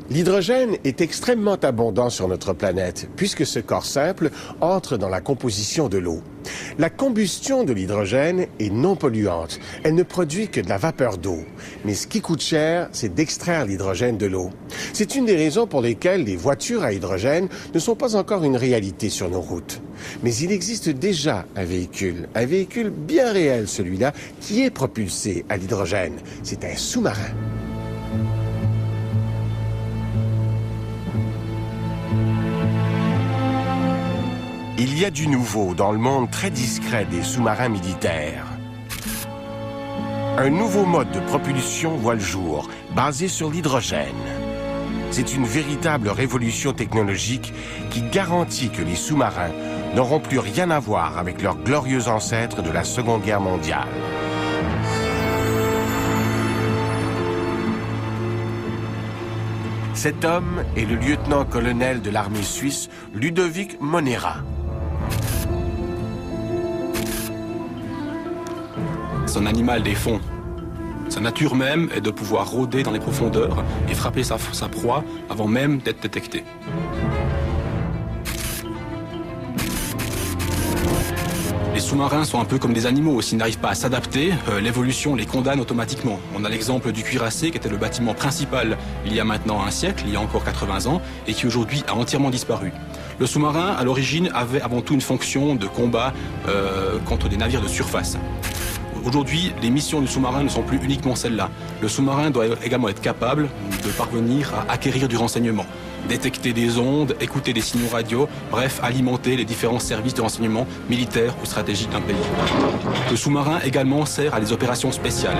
L'hydrogène est extrêmement abondant sur notre planète, puisque ce corps simple entre dans la composition de l'eau. La combustion de l'hydrogène est non polluante. Elle ne produit que de la vapeur d'eau. Mais ce qui coûte cher, c'est d'extraire l'hydrogène de l'eau. C'est une des raisons pour lesquelles les voitures à hydrogène ne sont pas encore une réalité sur nos routes. Mais il existe déjà un véhicule bien réel celui-là, qui est propulsé à l'hydrogène. C'est un sous-marin. Il y a du nouveau dans le monde très discret des sous-marins militaires. Un nouveau mode de propulsion voit le jour, basé sur l'hydrogène. C'est une véritable révolution technologique qui garantit que les sous-marins n'auront plus rien à voir avec leurs glorieux ancêtres de la Seconde Guerre mondiale. Cet homme est le lieutenant-colonel de l'armée suisse Ludovic Monera. C'est un animal des fonds. Sa nature même est de pouvoir rôder dans les profondeurs et frapper sa proie avant même d'être détecté. Les sous-marins sont un peu comme des animaux. S'ils n'arrivent pas à s'adapter, l'évolution les condamne automatiquement. On a l'exemple du cuirassé qui était le bâtiment principal il y a maintenant un siècle, il y a encore 80 ans, et qui aujourd'hui a entièrement disparu. Le sous-marin, à l'origine, avait avant tout une fonction de combat contre des navires de surface. Aujourd'hui, les missions du sous-marin ne sont plus uniquement celles-là. Le sous-marin doit également être capable de parvenir à acquérir du renseignement, détecter des ondes, écouter des signaux radio, bref, alimenter les différents services de renseignement militaires ou stratégiques d'un pays. Le sous-marin également sert à des opérations spéciales.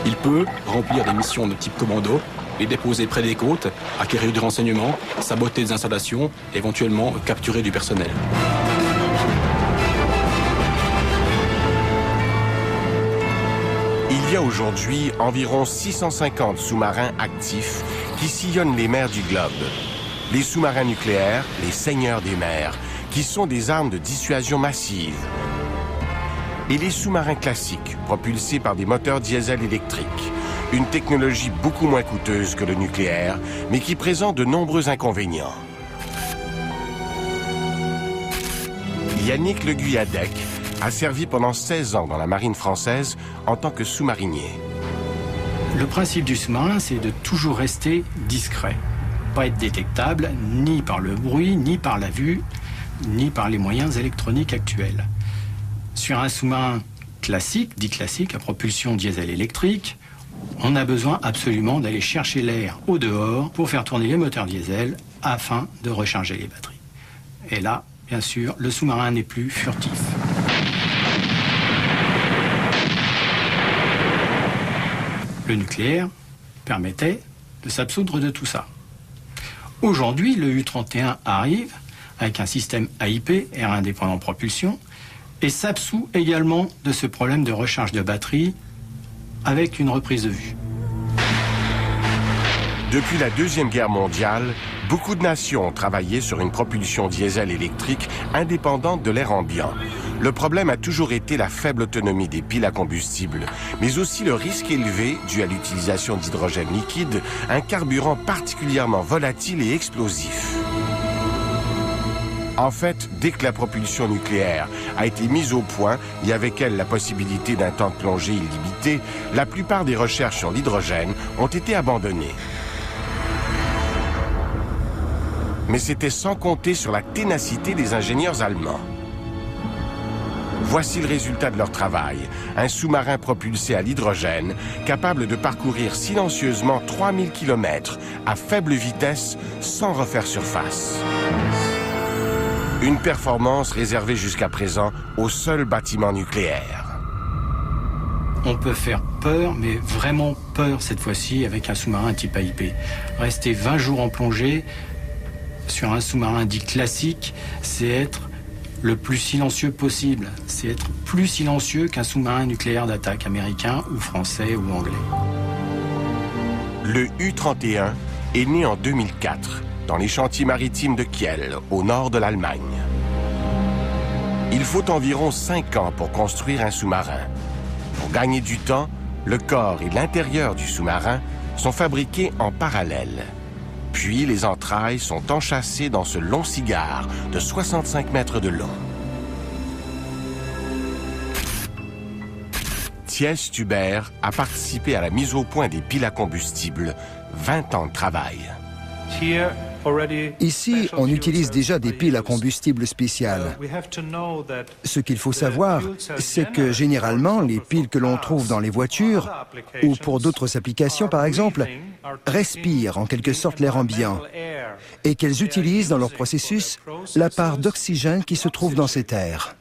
Il peut remplir des missions de type commando, les déposer près des côtes, acquérir du renseignement, saboter des installations, éventuellement capturer du personnel. Il y a aujourd'hui environ 650 sous-marins actifs qui sillonnent les mers du globe. Les sous-marins nucléaires, les seigneurs des mers, qui sont des armes de dissuasion massive. Et les sous-marins classiques, propulsés par des moteurs diesel électriques. Une technologie beaucoup moins coûteuse que le nucléaire, mais qui présente de nombreux inconvénients. Yannick Le Guyadec a servi pendant 16 ans dans la marine française en tant que sous-marinier. Le principe du sous-marin, c'est de toujours rester discret. Pas être détectable ni par le bruit, ni par la vue, ni par les moyens électroniques actuels. Sur un sous-marin classique, dit classique, à propulsion diesel électrique, on a besoin absolument d'aller chercher l'air au dehors pour faire tourner les moteurs diesel afin de recharger les batteries. Et là, bien sûr, le sous-marin n'est plus furtif. Le nucléaire permettait de s'absoudre de tout ça. Aujourd'hui, le U-31 arrive avec un système AIP, air indépendant propulsion, et s'absout également de ce problème de recharge de batterie avec une reprise de vue. Depuis la Deuxième Guerre mondiale, beaucoup de nations ont travaillé sur une propulsion diesel électrique indépendante de l'air ambiant. Le problème a toujours été la faible autonomie des piles à combustible, mais aussi le risque élevé dû à l'utilisation d'hydrogène liquide, un carburant particulièrement volatile et explosif. En fait, dès que la propulsion nucléaire a été mise au point et avec elle la possibilité d'un temps de plongée illimité, la plupart des recherches sur l'hydrogène ont été abandonnées. Mais c'était sans compter sur la ténacité des ingénieurs allemands. Voici le résultat de leur travail. Un sous-marin propulsé à l'hydrogène, capable de parcourir silencieusement 3000 km à faible vitesse sans refaire surface. Une performance réservée jusqu'à présent aux seuls bâtiments nucléaires. On peut faire peur, mais vraiment peur cette fois-ci avec un sous-marin type AIP. Rester 20 jours en plongée sur un sous-marin dit classique, c'est être le plus silencieux possible. C'est être plus silencieux qu'un sous-marin nucléaire d'attaque américain ou français ou anglais. Le U-31 est né en 2004 dans les chantiers maritimes de Kiel, au nord de l'Allemagne. Il faut environ 5 ans pour construire un sous-marin. Pour gagner du temps, le corps et l'intérieur du sous-marin sont fabriquées en parallèle. Puis les entrailles sont enchâssées dans ce long cigare de 65 mètres de long. Thiès Tuber a participé à la mise au point des piles à combustible. 20 ans de travail. Ici, on utilise déjà des piles à combustible spéciales. Ce qu'il faut savoir, c'est que généralement, les piles que l'on trouve dans les voitures, ou pour d'autres applications par exemple, respirent en quelque sorte l'air ambiant, et qu'elles utilisent dans leur processus la part d'oxygène qui se trouve dans cet air.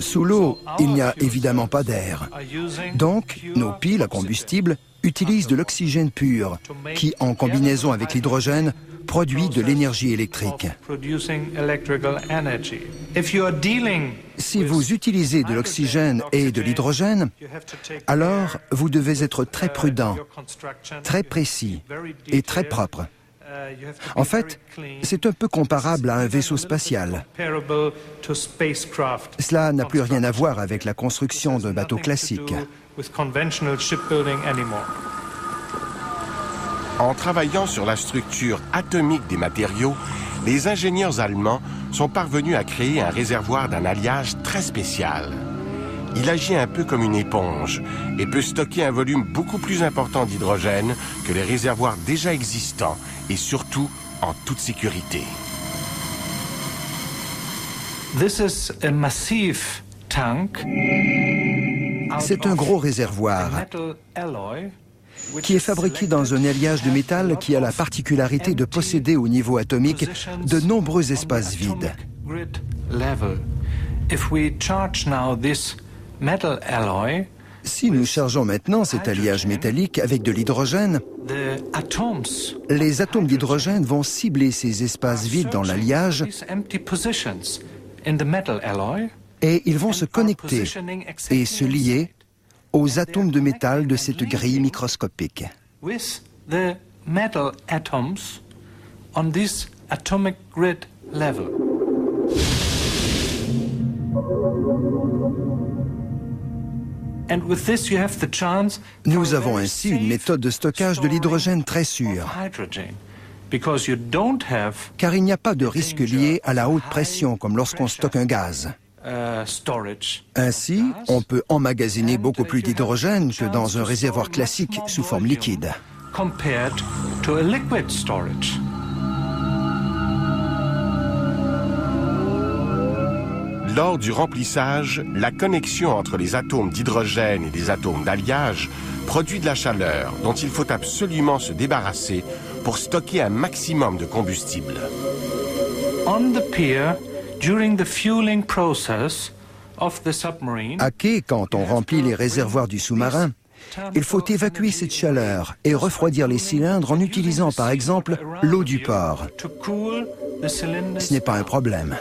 Sous l'eau, il n'y a évidemment pas d'air. Donc, nos piles à combustible utilisent de l'oxygène pur, qui, en combinaison avec l'hydrogène, produit de l'énergie électrique. Si vous utilisez de l'oxygène et de l'hydrogène, alors vous devez être très prudent, très précis et très propre. En fait, c'est un peu comparable à un vaisseau spatial. Cela n'a plus rien à voir avec la construction d'un bateau classique. En travaillant sur la structure atomique des matériaux, les ingénieurs allemands sont parvenus à créer un réservoir d'un alliage très spécial. Il agit un peu comme une éponge et peut stocker un volume beaucoup plus important d'hydrogène que les réservoirs déjà existants et surtout en toute sécurité. C'est un gros réservoir qui est fabriqué dans un alliage de métal qui a la particularité de posséder au niveau atomique de nombreux espaces vides. Si nous chargeons maintenant cet alliage métallique avec de l'hydrogène, les atomes d'hydrogène vont cibler ces espaces vides dans l'alliage et ils vont se connecter et se lier aux atomes de métal de cette grille microscopique. Nous avons ainsi une méthode de stockage de l'hydrogène très sûre, car il n'y a pas de risque lié à la haute pression comme lorsqu'on stocke un gaz. Ainsi, on peut emmagasiner beaucoup plus d'hydrogène que dans un réservoir classique sous forme liquide. Lors du remplissage, la connexion entre les atomes d'hydrogène et les atomes d'alliage produit de la chaleur dont il faut absolument se débarrasser pour stocker un maximum de combustible. À quai, quand on remplit les réservoirs du sous-marin, il faut évacuer cette chaleur et refroidir les cylindres en utilisant par exemple l'eau du port. Ce n'est pas un problème.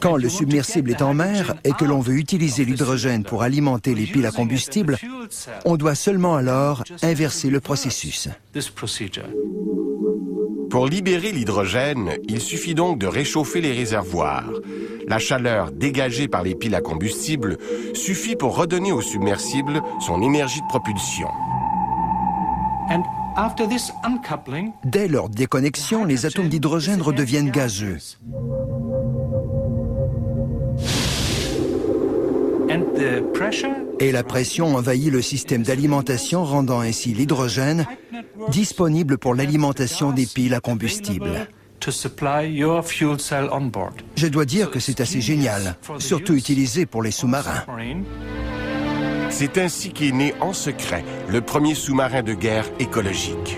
Quand le submersible est en mer et que l'on veut utiliser l'hydrogène pour alimenter les piles à combustible, on doit seulement alors inverser le processus. Pour libérer l'hydrogène, il suffit donc de réchauffer les réservoirs. La chaleur dégagée par les piles à combustible suffit pour redonner au submersible son énergie de propulsion. Dès leur déconnexion, les atomes d'hydrogène redeviennent gazeux. Et la pression envahit le système d'alimentation, rendant ainsi l'hydrogène disponible pour l'alimentation des piles à combustible. Je dois dire que c'est assez génial, surtout utilisé pour les sous-marins. C'est ainsi qu'est né en secret le premier sous-marin de guerre écologique.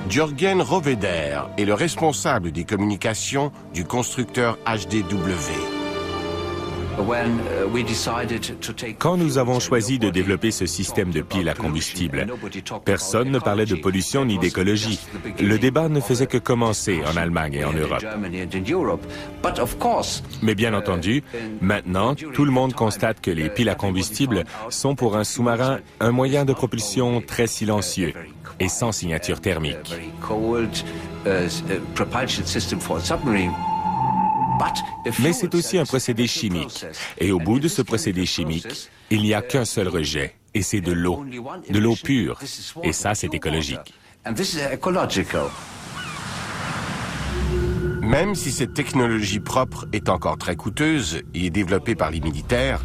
Jürgen Rohweder est le responsable des communications du constructeur HDW. Quand nous avons choisi de développer ce système de piles à combustible, personne ne parlait de pollution ni d'écologie. Le débat ne faisait que commencer en Allemagne et en Europe. Mais bien entendu, maintenant, tout le monde constate que les piles à combustible sont pour un sous-marin un moyen de propulsion très silencieux. et sans signature thermique. Mais c'est aussi un procédé chimique. Et au bout de ce procédé chimique, il n'y a qu'un seul rejet, et c'est de l'eau pure. Et ça, c'est écologique. Même si cette technologie propre est encore très coûteuse et est développée par les militaires,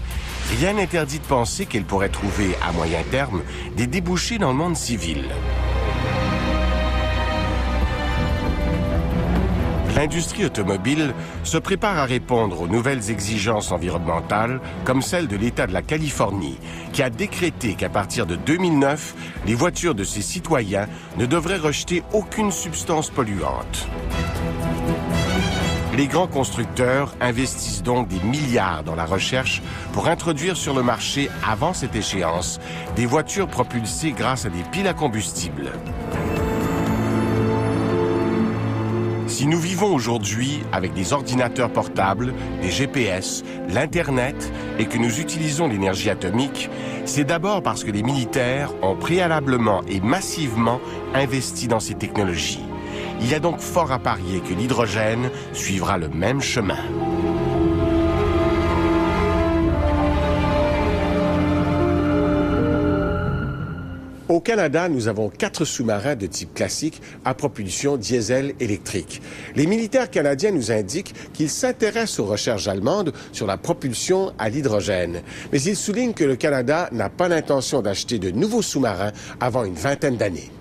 rien n'interdit de penser qu'elle pourrait trouver, à moyen terme, des débouchés dans le monde civil. L'industrie automobile se prépare à répondre aux nouvelles exigences environnementales, comme celle de l'État de la Californie, qui a décrété qu'à partir de 2009, les voitures de ses citoyens ne devraient rejeter aucune substance polluante. Les grands constructeurs investissent donc des milliards dans la recherche pour introduire sur le marché, avant cette échéance, des voitures propulsées grâce à des piles à combustible. Si nous vivons aujourd'hui avec des ordinateurs portables, des GPS, l'Internet et que nous utilisons l'énergie atomique, c'est d'abord parce que les militaires ont préalablement et massivement investi dans ces technologies. Il y a donc fort à parier que l'hydrogène suivra le même chemin. Au Canada, nous avons 4 sous-marins de type classique à propulsion diesel électrique. Les militaires canadiens nous indiquent qu'ils s'intéressent aux recherches allemandes sur la propulsion à l'hydrogène. Mais ils soulignent que le Canada n'a pas l'intention d'acheter de nouveaux sous-marins avant une vingtaine d'années.